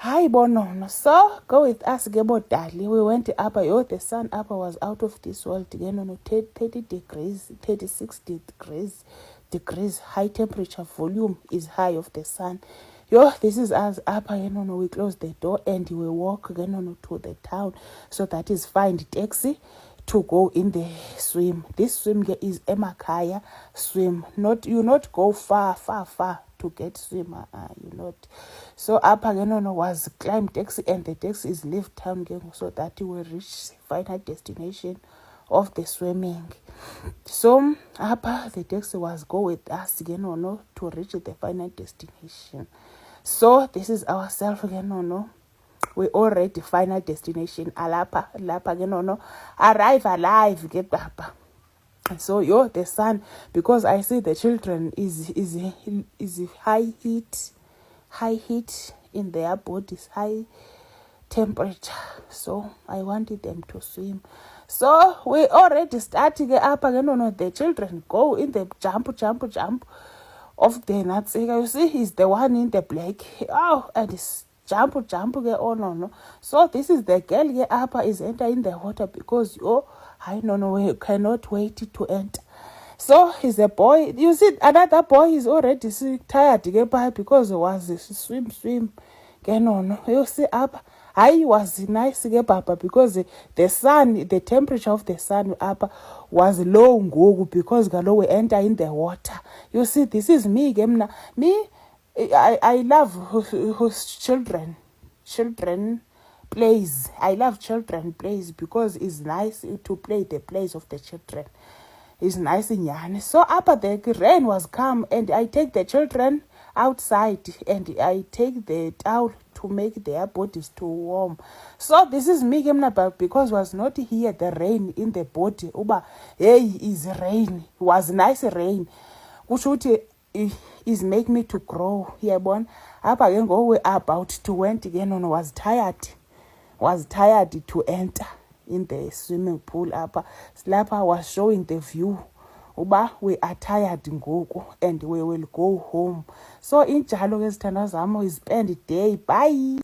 Hi bono. So go with us Dali. We went up. The sun up was out of this world again on 30 degrees, 36 degrees high temperature, volume is high of the sun. This is us up again. We close the door and we walk again to the town. So that is find taxi to go in the swim. This swim is Emakaya swim. You not go far to get swimmer. You not. So up again was climb taxi and the taxi is leave town so that you will reach final destination of the swimming. So up the taxi was go with us again to reach the final destination. So this is ourselves again we already final destination alapa again arrive alive get papa. So the sun, because I see the children is high heat in their bodies, high temperature. So I wanted them to swim. So we already starting up again the children go in the jump of the nuts. You see, he's the one in the black. And it's jump no. So this is the girl up is entering the water because I don't know, we cannot wait to enter. So he's a boy. You see, another boy is already tired because he was swim. You see, up. I was nice papa because the sun, the temperature of the sun up was low because we enter in the water. You see, this is me. I love whose children plays. I love children plays because it's nice to play the plays of the children. It's nice in Yan. So after the rain was come and I take the children outside and I take the towel to make their bodies too warm. So this is me because was not here the rain in the body. Is rain. Was nice rain. Which is make me to grow. Born up again go we about to went again on was tired to enter in the swimming pool up. Slapper was showing the view. We are tired ngoku and we will go home. So in Jalo we spend the day. Bye.